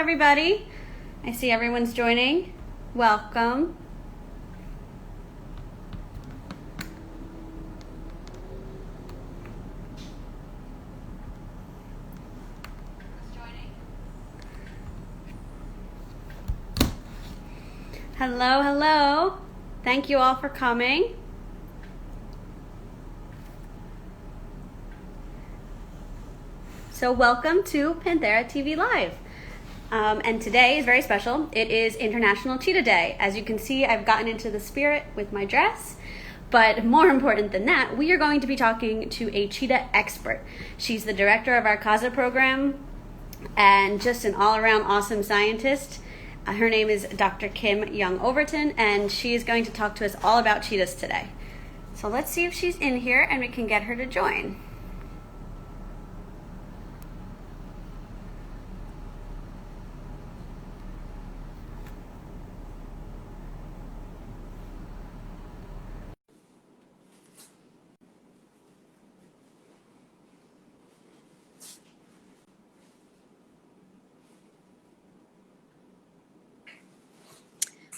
everybody. I see everyone's joining. Welcome. Hello, hello. Thank you all for coming. So welcome to PantheraTV Live. And today is very special. It is International Cheetah Day. As you can see, I've gotten into the spirit with my dress. But more important than that, we are going to be talking to a cheetah expert. She's the director of our CASA program and just an all-around awesome scientist. Her name is Dr. Kim Young-Overton, and she is going to talk to us all about cheetahs today. So let's see if she's in here and we can get her to join.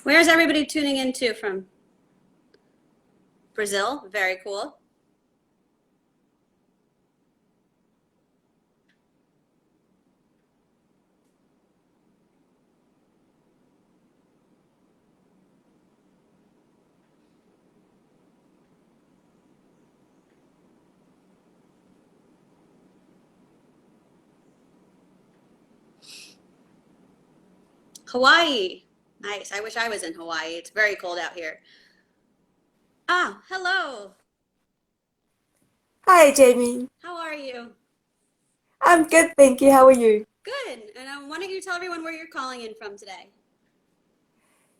Where's everybody tuning in to from? Brazil, very cool. Hawaii. Nice. I wish I was in Hawaii. It's very cold out here. Ah, hello. Hi, Jamie. How are you? I'm good, thank you. How are you? Good. And why don't you tell everyone where you're calling in from today?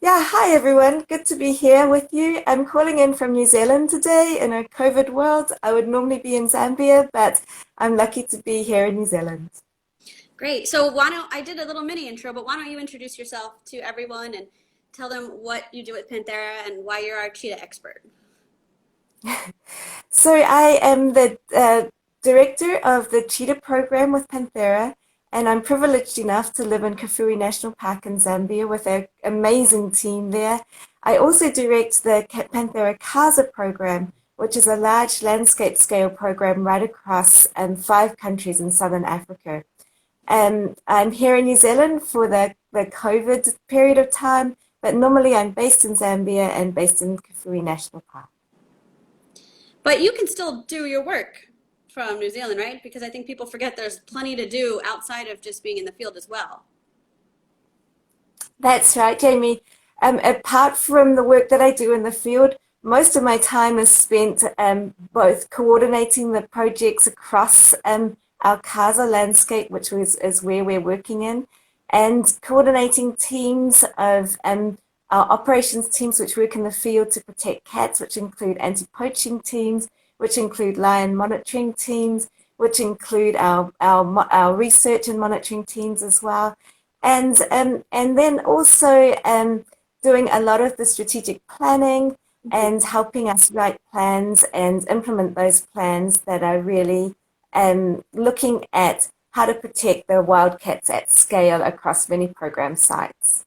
Yeah, hi everyone. Good to be here with you. I'm calling in from New Zealand today in a COVID world. I would normally be in Zambia, but I'm lucky to be here in New Zealand. Great. So I did a little mini intro, but why don't you introduce yourself to everyone and tell them what you do at Panthera and why you're our cheetah expert? So I am the director of the Cheetah program with Panthera, and I'm privileged enough to live in Kafue National Park in Zambia with an amazing team there. I also direct the Panthera CASA program, which is a large landscape scale program right across 5 countries in Southern Africa. And I'm here in New Zealand for the COVID period of time, but normally I'm based in Zambia and based in Kafue National Park. But you can still do your work from New Zealand, right? Because I think people forget there's plenty to do outside of just being in the field as well. That's right, Jamie. Apart from the work that I do in the field, most of my time is spent both coordinating the projects across our CASA landscape, which is where we're working in, and coordinating teams of our operations teams, which work in the field to protect cats, which include anti-poaching teams, which include lion monitoring teams, which include our research and monitoring teams as well. And then also doing a lot of the strategic planning and helping us write plans and implement those plans that are really looking at how to protect the wildcats at scale across many program sites.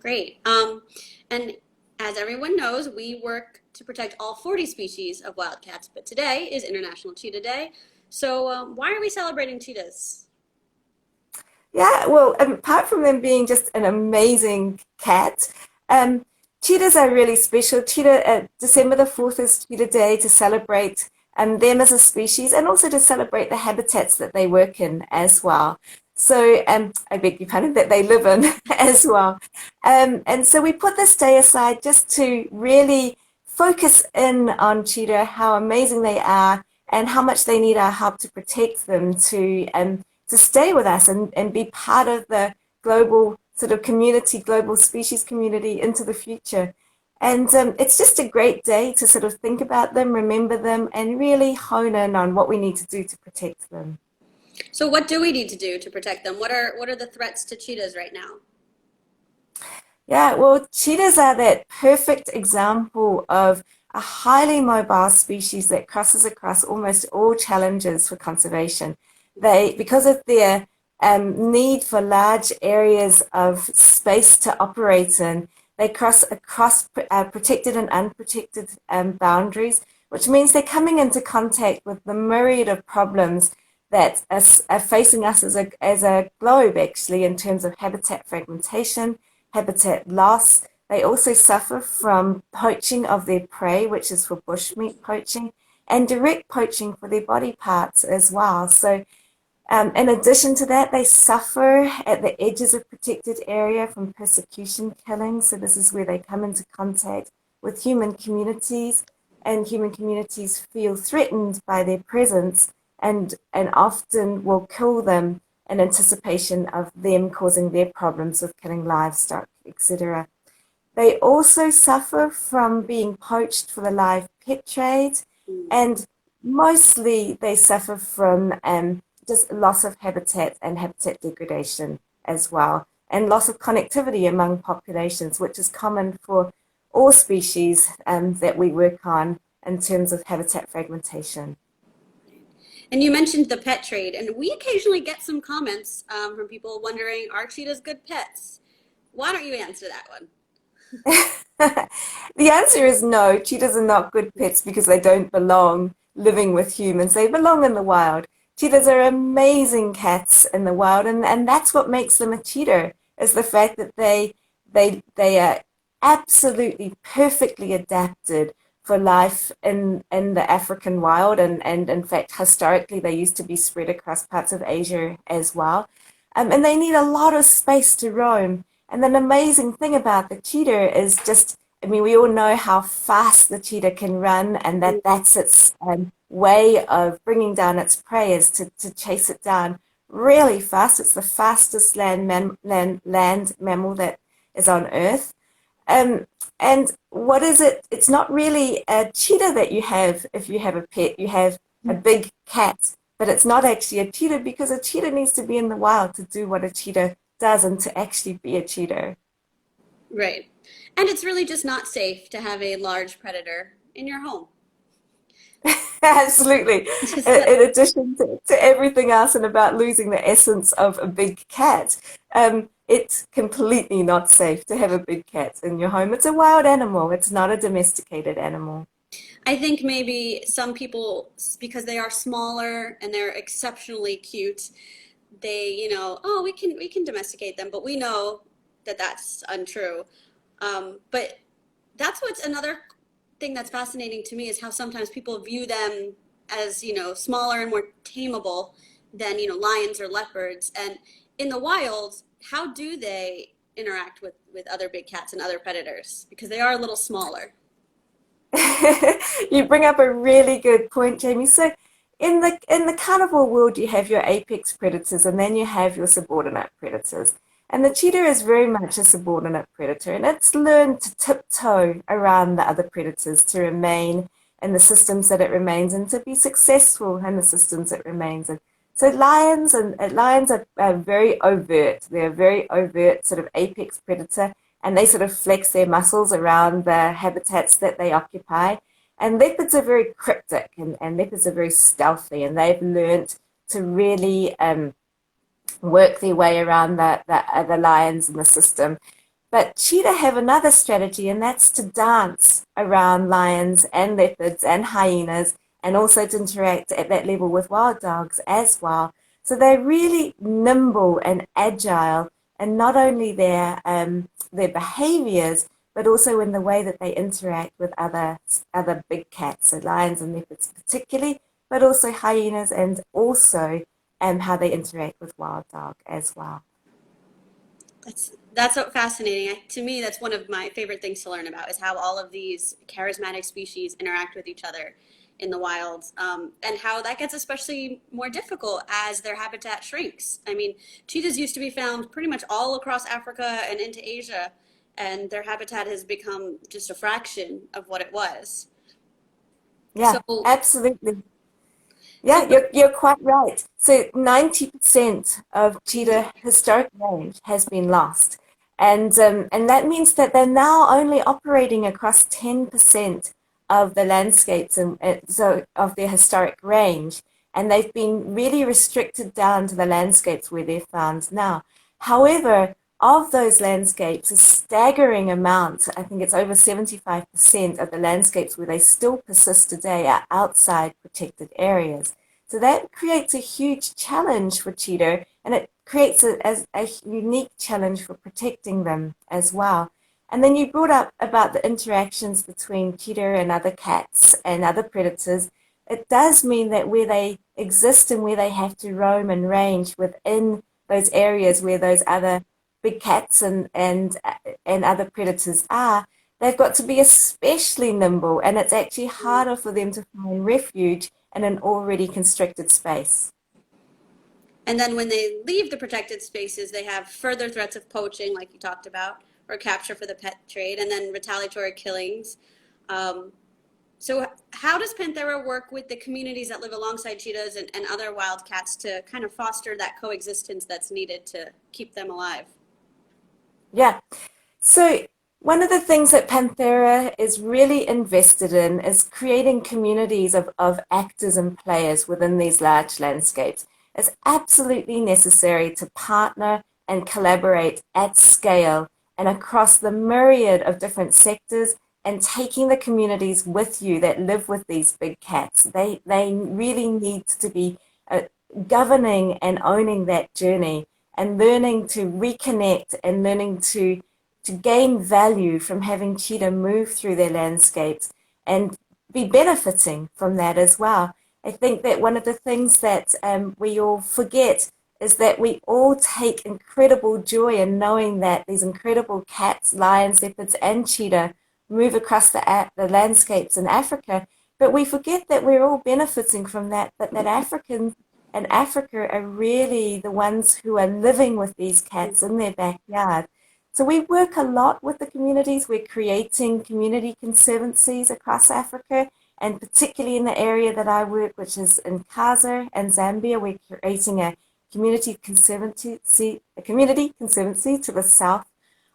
Great. And as everyone knows, we work to protect all 40 species of wildcats, but today is International Cheetah Day. So why are we celebrating cheetahs? Yeah, well, apart from them being just an amazing cat, cheetahs are really special. December the 4th is Cheetah Day to celebrate them as a species and also to celebrate the habitats that they work in as well. So I beg your pardon, that they live in as well. And so we put this day aside just to really focus in on cheetah, how amazing they are and how much they need our help to protect them, to stay with us and be part of the global sort of community, global species community into the future. And it's just a great day to sort of think about them, remember them, and really hone in on what we need to do to protect them. So what do we need to do to protect them? What are the threats to cheetahs right now? Yeah, well, cheetahs are that perfect example of a highly mobile species that crosses across almost all challenges for conservation. Because of their need for large areas of space to operate in. They cross across protected and unprotected boundaries, which means they're coming into contact with the myriad of problems that are facing us as a globe, actually, in terms of habitat fragmentation, habitat loss. They also suffer from poaching of their prey, which is for bushmeat poaching, and direct poaching for their body parts as well. So in addition to that, they suffer at the edges of protected area from persecution killings. So this is where they come into contact with human communities, and human communities feel threatened by their presence and often will kill them in anticipation of them causing their problems with killing livestock, etc. They also suffer from being poached for the live pet trade, and mostly they suffer from just loss of habitat and habitat degradation as well, and loss of connectivity among populations, which is common for all species that we work on in terms of habitat fragmentation. And you mentioned the pet trade, and we occasionally get some comments from people wondering, are cheetahs good pets? Why don't you answer that one? The answer is no. Cheetahs are not good pets because they don't belong living with humans. They belong in the wild. Cheetahs are amazing cats in the wild, and that's what makes them a cheetah, is the fact that they are absolutely perfectly adapted for life in the African wild, and in fact historically they used to be spread across parts of Asia as well. And they need a lot of space to roam. And an amazing thing about the cheetah is just, I mean, we all know how fast the cheetah can run, and that's its way of bringing down its prey is to chase it down really fast. It's the fastest land mammal that is on Earth. And what is it? It's not really a cheetah that you have if you have a pet. You have a big cat, but it's not actually a cheetah because a cheetah needs to be in the wild to do what a cheetah does and to actually be a cheetah. Right. And it's really just not safe to have a large predator in your home. Absolutely. In addition to everything else and about losing the essence of a big cat, it's completely not safe to have a big cat in your home. It's a wild animal. It's not a domesticated animal. I think maybe some people, because they are smaller and they're exceptionally cute, they, oh, we can domesticate them, but we know that that's untrue. But that's what's another thing that's fascinating to me is how sometimes people view them as, smaller and more tameable than, lions or leopards. And in the wild, how do they interact with other big cats and other predators? Because they are a little smaller. You bring up a really good point, Jamie. So in the carnivore world, you have your apex predators and then you have your subordinate predators. And the cheetah is very much a subordinate predator, and it's learned to tiptoe around the other predators to remain in the systems that it remains in, to be successful in the systems it remains in. So lions are very overt. They're a very overt sort of apex predator, and they sort of flex their muscles around the habitats that they occupy. And leopards are very cryptic, and leopards are very stealthy, and they've learned to really work their way around the lions in the system. But cheetah have another strategy, and that's to dance around lions and leopards and hyenas, and also to interact at that level with wild dogs as well. So they're really nimble and agile, and not only their behaviors, but also in the way that they interact with other big cats, so lions and leopards particularly, but also hyenas, and also how they interact with wild dog as well. That's so fascinating. To me, that's one of my favorite things to learn about is how all of these charismatic species interact with each other in the wild, and how that gets especially more difficult as their habitat shrinks. I mean, cheetahs used to be found pretty much all across Africa and into Asia, and their habitat has become just a fraction of what it was. Yeah, So, absolutely. Yeah, so you're quite right. So 90% of cheetah historic range has been lost. And that means that they're now only operating across 10% of the landscapes and so of their historic range. and they've been really restricted down to the landscapes where they're found now. However, of those landscapes, a staggering amount, I think it's over 75% of the landscapes where they still persist today, are outside protected areas. So that creates a huge challenge for cheetah, and it creates a unique challenge for protecting them as well. And then you brought up about the interactions between cheetah and other cats and other predators. It does mean that where they exist and where they have to roam and range within those areas where those other big cats and other predators are, they've got to be especially nimble, and it's actually harder for them to find refuge in an already constricted space. And then when they leave the protected spaces, they have further threats of poaching, like you talked about, or capture for the pet trade, and then retaliatory killings. Um, so, how does Panthera work with the communities that live alongside cheetahs and other wild cats to kind of foster that coexistence that's needed to keep them alive? Yeah. So one of the things that Panthera is really invested in is creating communities of actors and players within these large landscapes. It's absolutely necessary to partner and collaborate at scale and across the myriad of different sectors, and taking the communities with you that live with these big cats. They really need to be uh, governing and owning that journey, and learning to reconnect and learning to gain value from having cheetah move through their landscapes and be benefiting from that as well. I think that one of the things that we all forget is that we all take incredible joy in knowing that these incredible cats, lions, leopards, and cheetah move across the landscapes in Africa, but we forget that we're all benefiting from that, but that Africans in Africa are really the ones who are living with these cats in their backyard. So we work a lot with the communities. We're creating community conservancies across Africa, and particularly in the area that I work, which is in Kaza and Zambia, we're creating a community conservancy to the south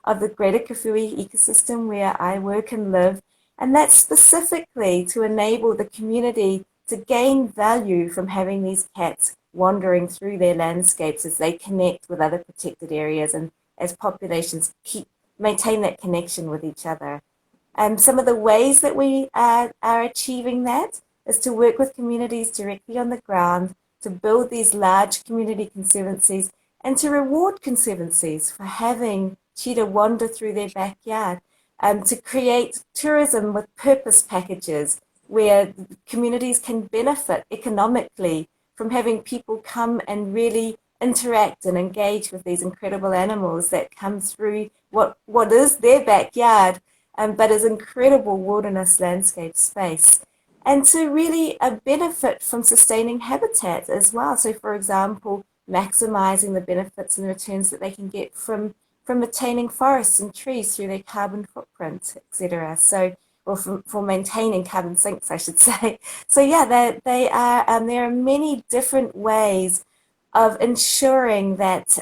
of the greater Kafui ecosystem where I work and live. And that's specifically to enable the community to gain value from having these cats wandering through their landscapes as they connect with other protected areas and as populations maintain that connection with each other. Some of the ways that we are achieving that is to work with communities directly on the ground, to build these large community conservancies, and to reward conservancies for having cheetah wander through their backyard, to create tourism with purpose packages where communities can benefit economically from having people come and really interact and engage with these incredible animals that come through what is their backyard, but is incredible wilderness landscape space. And to really benefit from sustaining habitat as well. So, for example, maximizing the benefits and returns that they can get from retaining forests and trees through their carbon footprint, etc. So, or for maintaining carbon sinks, I should say. So yeah, they are. There are many different ways of ensuring that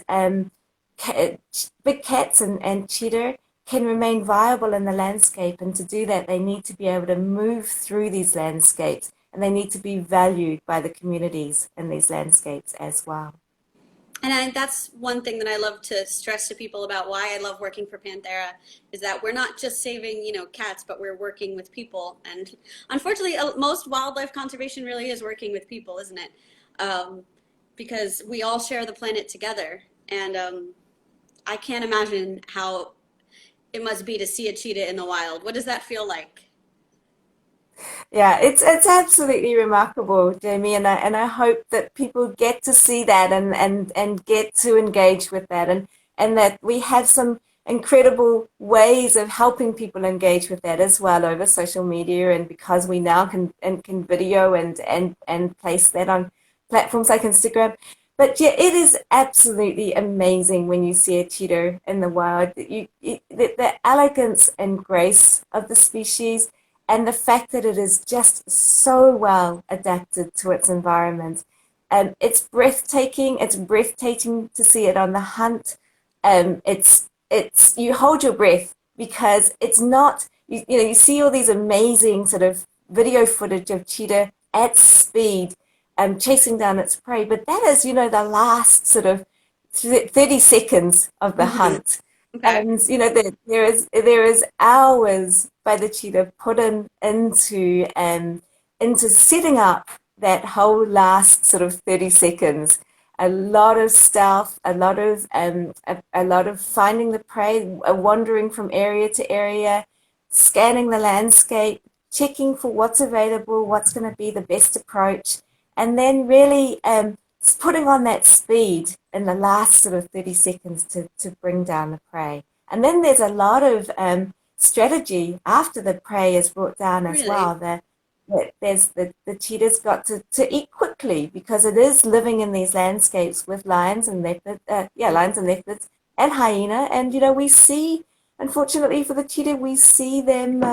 big cats and cheetah can remain viable in the landscape, and to do that, they need to be able to move through these landscapes, and they need to be valued by the communities in these landscapes as well. And that's one thing that I love to stress to people about why I love working for Panthera is that we're not just saving, cats, but we're working with people. And unfortunately, most wildlife conservation really is working with people, isn't it? Um, because we all share the planet together. And I can't imagine how it must be to see a cheetah in the wild. What does that feel like? Yeah, it's absolutely remarkable, Jamie, and I hope that people get to see that and get to engage with that, and that we have some incredible ways of helping people engage with that as well over social media, and because we now can video and place that on platforms like Instagram. But yeah, it is absolutely amazing when you see a cheetah in the wild. The elegance and grace of the species, and the fact that it is just so well adapted to its environment. It's breathtaking. It's breathtaking to see it on the hunt. It's you hold your breath because it's not you see all these amazing sort of video footage of cheetah at speed, chasing down its prey. But that is, the last sort of 30 seconds of the Hmm. hunt. Okay. And there is hours by the cheetah put into setting up that whole last sort of 30 seconds. A lot of stealth, a lot of finding the prey, wandering from area to area, scanning the landscape, checking for what's available, what's going to be the best approach, and then really putting on that speed in the last sort of 30 seconds to bring down the prey. And then there's a lot of strategy after the prey is brought down as Really? well. There's the cheetah's got to eat quickly because it is living in these landscapes with lions and leopards, lions and leopards and hyena. And we see, unfortunately for the cheetah, we see them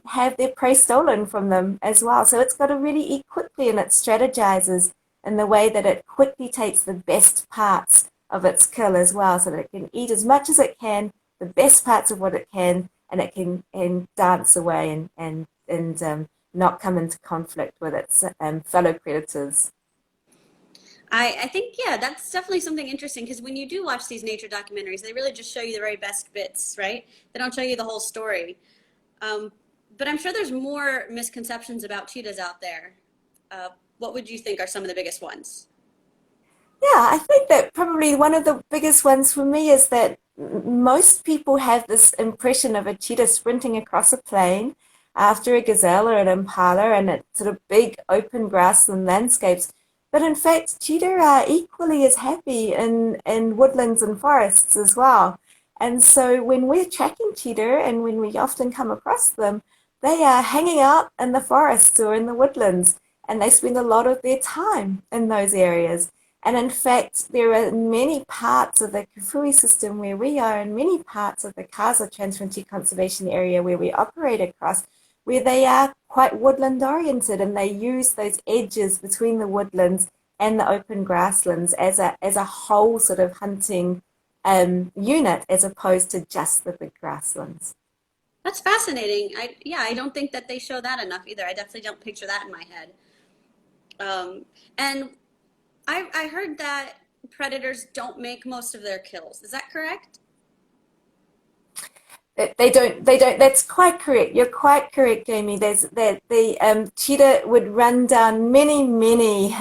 have their prey stolen from them as well. So it's got to really eat quickly, and it strategizes in the way that it quickly takes the best parts of its kill as well, so that it can eat as much as it can, the best parts of what it can, and it can and dance away and not come into conflict with its fellow predators. I think, yeah, that's definitely something interesting because when you do watch these nature documentaries, they really just show you the very best bits, right? They don't show you the whole story. Um, but I'm sure there's more misconceptions about cheetahs out there. What would you think are some of the biggest ones? Yeah, I think that probably one of the biggest ones for me is that most people have this impression of a cheetah sprinting across a plain after a gazelle or an impala and it's sort of big open grassland landscapes. But in fact, cheetah are equally as happy in woodlands and forests as well. And so when we're tracking cheetah and when we often come across them, they are hanging out in the forests or in the woodlands, and they spend a lot of their time in those areas. And in fact, there are many parts of the Kafui system where we are, and many parts of the Kaza Transfrontier Conservation Area where we operate across, where they are quite woodland oriented, and they use those edges between the woodlands and the open grasslands as a whole sort of hunting unit, as opposed to just the big grasslands. That's fascinating. I don't think that they show that enough either. I definitely don't picture that in my head. And I heard that predators don't make most of their kills. Is that correct? They don't. That's quite correct. You're quite correct, Jamie. There's that the cheetah would run down many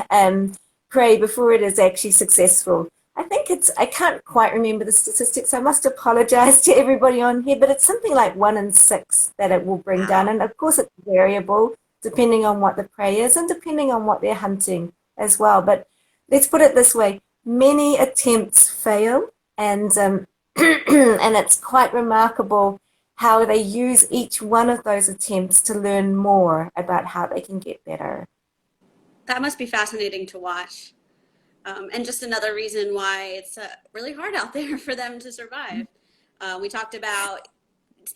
prey before it is actually successful. I can't quite remember the statistics. I must apologize to everybody on here, but it's something like 1 in 6 that it will bring down. Wow. And of course, it's variable depending on what the prey is and depending on what they're hunting as well. But let's put it this way: many attempts fail, and and it's quite remarkable how they use each one of those attempts to learn more about how they can get better. That must be fascinating to watch. And just another reason why it's really hard out there for them to survive. We talked about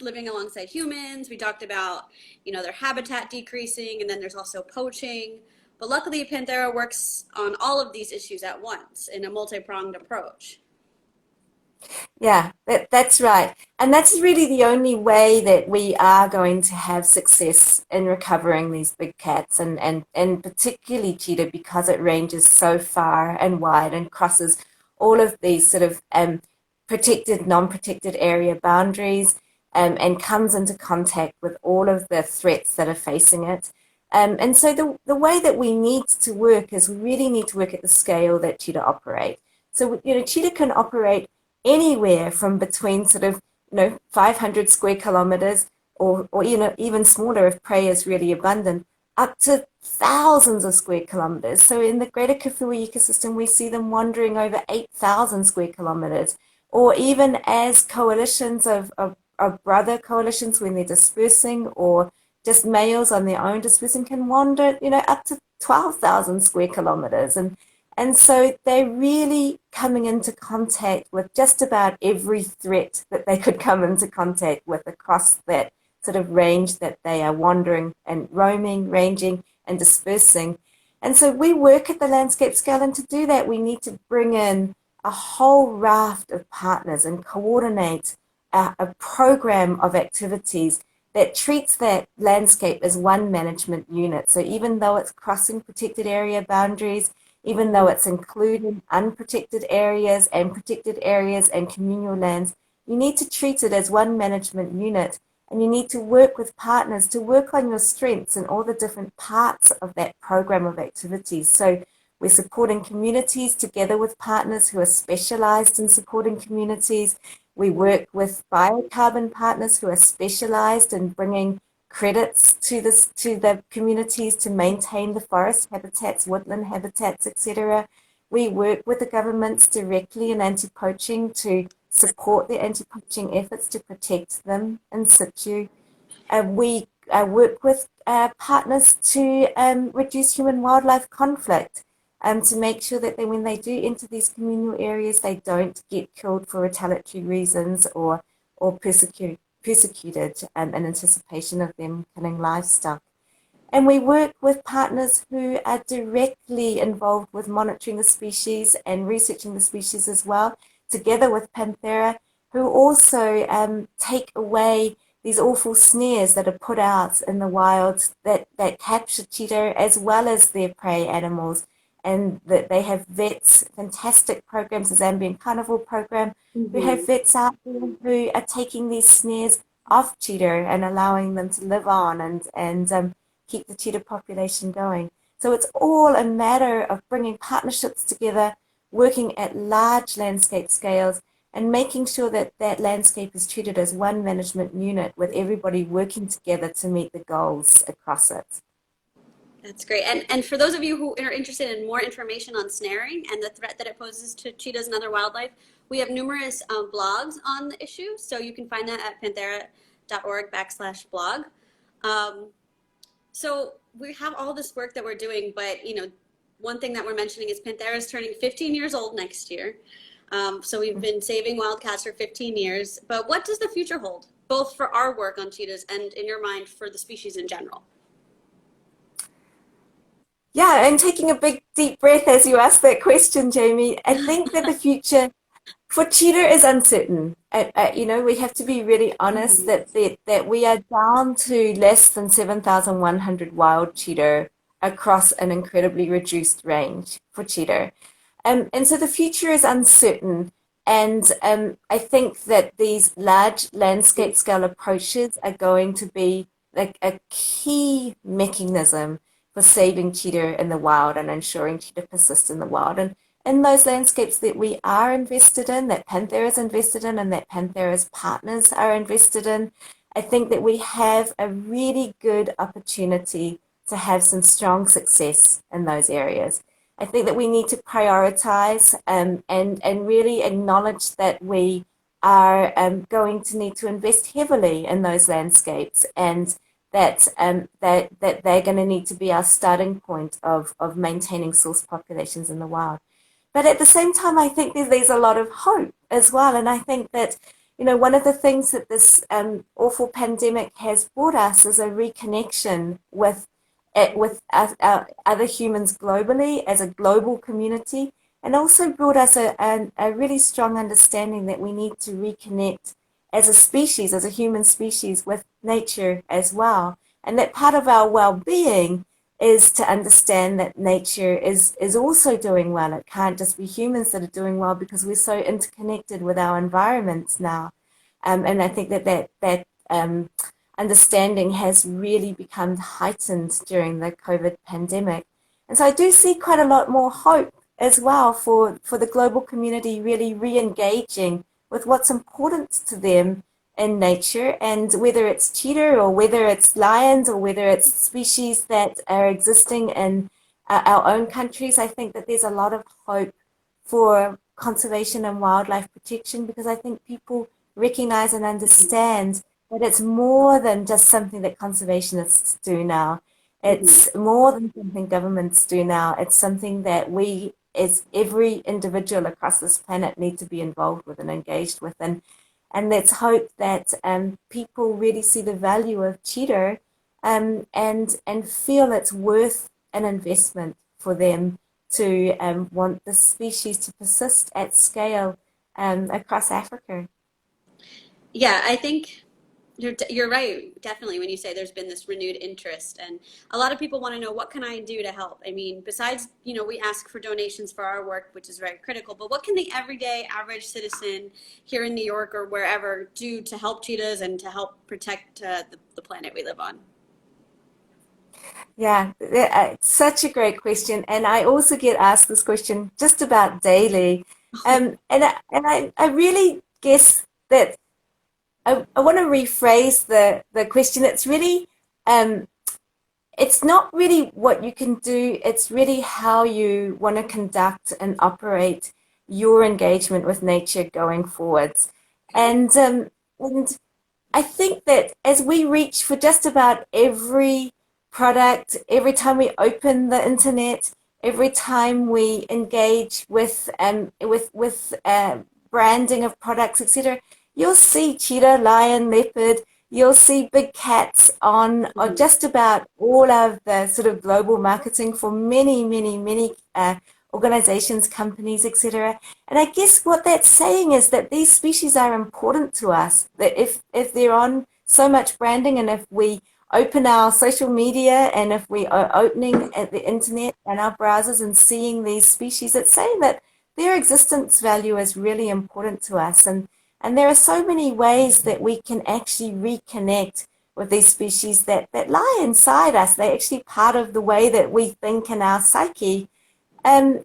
living alongside humans. We talked about, their habitat decreasing, and then there's also poaching. But luckily, Panthera works on all of these issues at once in a multi-pronged approach. Yeah, that's right. And that's really the only way that we are going to have success in recovering these big cats and particularly cheetah because it ranges so far and wide and crosses all of these sort of protected, non-protected area boundaries and comes into contact with all of the threats that are facing it. And so the way that we need to work is we really need to work at the scale that cheetah operate. So, cheetah can operate anywhere from between sort of 500 square kilometers or even smaller if prey is really abundant, up to thousands of square kilometers. So in the greater Kafue ecosystem, we see them wandering over 8,000 square kilometers, or even as coalitions of brother coalitions when they're dispersing, or just males on their own dispersing can wander, up to 12,000 square kilometers. And so they're really coming into contact with just about every threat that they could come into contact with across that sort of range that they are wandering and roaming, ranging, and dispersing. And so we work at the landscape scale, and to do that, we need to bring in a whole raft of partners and coordinate a program of activities that treats that landscape as one management unit. So even though it's crossing protected area boundaries, even though it's including unprotected areas and communal lands, you need to treat it as one management unit, and you need to work with partners to work on your strengths in all the different parts of that program of activities. So we're supporting communities together with partners who are specialized in supporting communities. We work with biocarbon partners who are specialized in bringing credits to the communities to maintain the forest habitats, woodland habitats, etc. We work with the governments directly in anti-poaching to support their anti-poaching efforts to protect them in situ. We work with partners to reduce human wildlife conflict, to make sure that when they do enter these communal areas, they don't get killed for retaliatory reasons or persecuted in anticipation of them killing livestock. And we work with partners who are directly involved with monitoring the species and researching the species as well, together with Panthera, who also take away these awful snares that are put out in the wild that capture cheetah as well as their prey animals. And that they have vets, fantastic programs, the Zambian Carnival program, who have vets out there who are taking these snares off cheetah and allowing them to live on and keep the cheetah population going. So it's all a matter of bringing partnerships together, working at large landscape scales, and making sure that that landscape is treated as one management unit with everybody working together to meet the goals across it. That's great. And for those of you who are interested in more information on snaring and the threat that it poses to cheetahs and other wildlife, we have numerous blogs on the issue. So you can find that at panthera.org/blog. Um, so we have all this work that we're doing, but one thing that we're mentioning is Panthera is turning 15 years old next year. So we've been saving wildcats for 15 years. But what does the future hold, both for our work on cheetahs and, in your mind, for the species in general? Yeah, and taking a big deep breath as you ask that question, Jamie, I think that the future for cheetah is uncertain. We have to be really honest that we are down to less than 7,100 wild cheetah across an incredibly reduced range for cheetah. And so the future is uncertain. And I think that these large landscape scale approaches are going to be like a key mechanism for saving cheetah in the wild and ensuring cheetah persist in the wild. And in those landscapes that we are invested in, that Panthera is invested in, and that Panthera's partners are invested in, I think that we have a really good opportunity to have some strong success in those areas. I think that we need to prioritize and really acknowledge that we are going to need to invest heavily in those landscapes, and that they're going to need to be our starting point of maintaining source populations in the wild. But at the same time, I think there's a lot of hope as well. And I think that, one of the things that this awful pandemic has brought us is a reconnection with our other humans globally as a global community, and also brought us a really strong understanding that we need to reconnect as a species, as a human species, with nature as well. And that part of our well-being is to understand that nature is also doing well. It can't just be humans that are doing well, because we're so interconnected with our environments now. And I think that understanding has really become heightened during the COVID pandemic. And so I do see quite a lot more hope as well for the global community really re-engaging with what's important to them in nature, and whether it's cheetah or whether it's lions or whether it's species that are existing in our own countries. I think that there's a lot of hope for conservation and wildlife protection, because I think people recognize and understand that it's more than just something that conservationists do now. It's more than something governments do now. It's something that we, as every individual across this planet, need to be involved with and engaged with. And let's hope that people really see the value of cheetah and feel it's worth an investment for them to want the species to persist at scale across Africa. Yeah, I think You're right, definitely, when you say there's been this renewed interest. And a lot of people want to know, what can I do to help? I mean, besides, we ask for donations for our work, which is very critical, but what can the everyday average citizen here in New York or wherever do to help cheetahs and to help protect the planet we live on? Yeah, it's such a great question, and I also get asked this question just about daily. And I really guess that I want to rephrase the question. It's really it's not really what you can do, it's really how you want to conduct and operate your engagement with nature going forwards. Okay. And I think that as we reach for just about every product, every time we open the internet, every time we engage with branding of products, etc., you'll see cheetah, lion, leopard. You'll see big cats on Mhm. just about all of the sort of global marketing for many, many, many organizations, companies, etc. And I guess what that's saying is that these species are important to us. That if they're on so much branding, and if we open our social media, and if we are opening at the internet and our browsers and seeing these species, it's saying that their existence value is really important to us. And there are so many ways that we can actually reconnect with these species that lie inside us. They're actually part of the way that we think in our psyche. And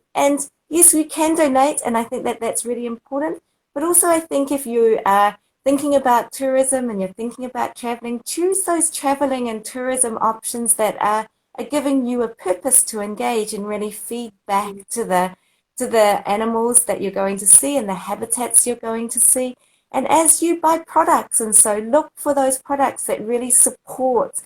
yes, we can donate, and I think that that's really important. But also, I think if you are thinking about tourism and you're thinking about traveling, choose those traveling and tourism options that are giving you a purpose to engage and really feed back to the animals that you're going to see and the habitats you're going to see. And as you buy products, and so look for those products that really support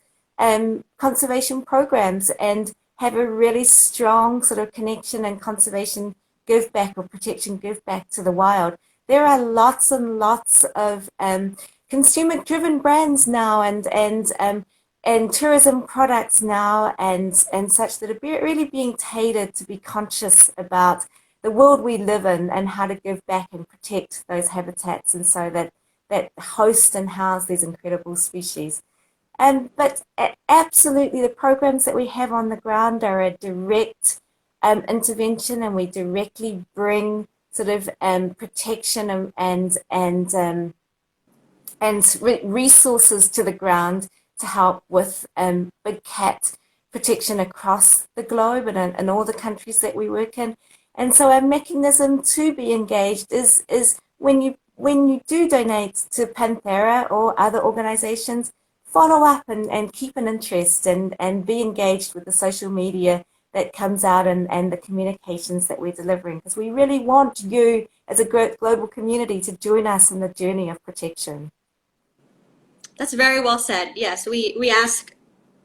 conservation programs and have a really strong sort of connection and conservation give back or protection give back to the wild. There are lots and lots of consumer driven brands now, and tourism products now, and such, that are really being tailored to be conscious about the world we live in and how to give back and protect those habitats, and so that host and house these incredible species. But absolutely, the programs that we have on the ground are a direct intervention, and we directly bring sort of protection and resources to the ground to help with big cat protection across the globe and in all the countries that we work in. And so our mechanism to be engaged is when you do donate to Panthera or other organizations, follow up and keep an interest and be engaged with the social media that comes out, and the communications that we're delivering, because we really want you as a global community to join us in the journey of protection. That's very well said. Yes, we ask,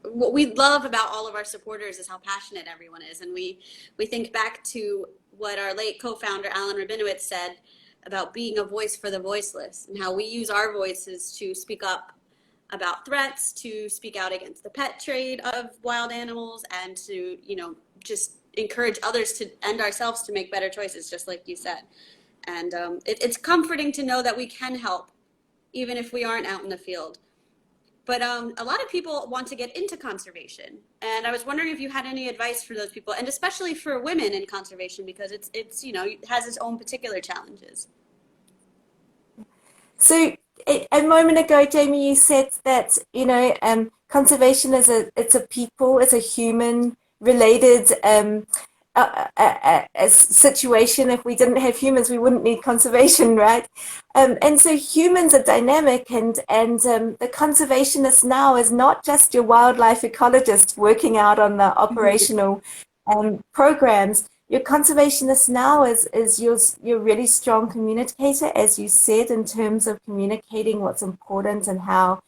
what we love about all of our supporters is how passionate everyone is, and we think back to what our late co-founder Alan Rabinowitz said about being a voice for the voiceless, and how we use our voices to speak up about threats, to speak out against the pet trade of wild animals, and to just encourage others to and ourselves to make better choices, just like you said. And it's comforting to know that we can help, even if we aren't out in the field. But a lot of people want to get into conservation, and I was wondering if you had any advice for those people, and especially for women in conservation, because it's it has its own particular challenges. So a moment ago, Jamie, you said that conservation is it's a people, it's a human related a situation. If we didn't have humans, we wouldn't need conservation, right? And so humans are dynamic, and the conservationist now is not just your wildlife ecologist working out on the operational programs. Your conservationist now is your really strong communicator, as you said, in terms of communicating what's important, and how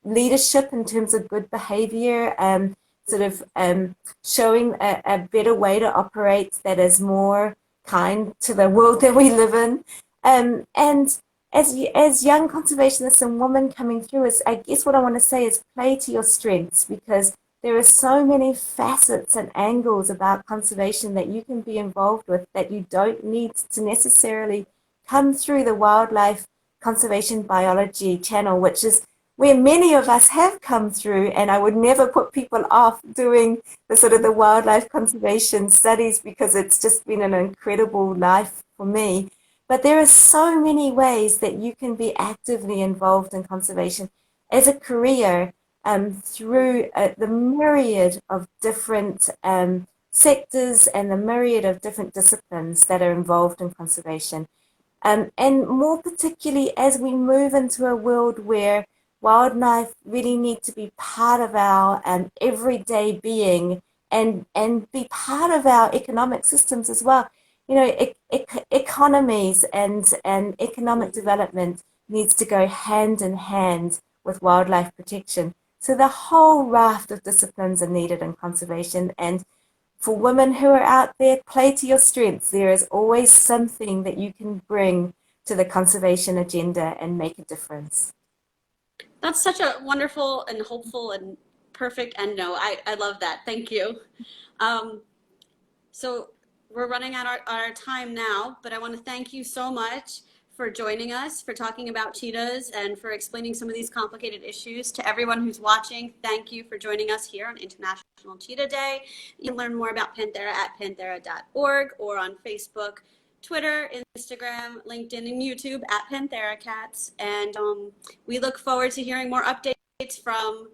leadership in terms of good behavior, sort of showing a better way to operate that is more kind to the world that we live in. And as young conservationists and women coming through, is I guess what I want to say is play to your strengths, because there are so many facets and angles about conservation that you can be involved with, that you don't need to necessarily come through the wildlife conservation biology channel, which is where many of us have come through, and I would never put people off doing the sort of the wildlife conservation studies because it's just been an incredible life for me. But there are so many ways that you can be actively involved in conservation as a career through the myriad of different sectors and the myriad of different disciplines that are involved in conservation. And more particularly as we move into a world where wildlife really need to be part of our everyday being and be part of our economic systems as well. You know, economies and economic development needs to go hand in hand with wildlife protection. So the whole raft of disciplines are needed in conservation. And for women who are out there, play to your strengths. There is always something that you can bring to the conservation agenda and make a difference. That's such a wonderful and hopeful and perfect end note. I love that. Thank you. Um, so we're running out our time now, but I want to thank you so much for joining us, for talking about cheetahs, and for explaining some of these complicated issues. To everyone who's watching, thank you for joining us here on International Cheetah Day. You can learn more about Panthera at panthera.org or on Facebook, Twitter, Instagram, LinkedIn, and YouTube at Panthera Cats. And we look forward to hearing more updates from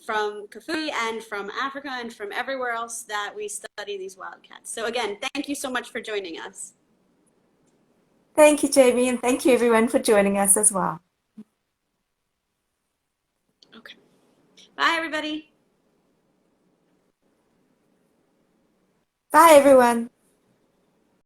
Kafui and from Africa and from everywhere else that we study these wildcats. So again, thank you so much for joining us. Thank you, Jamie, and thank you everyone for joining us as well. Okay. Bye, everybody. Bye, everyone.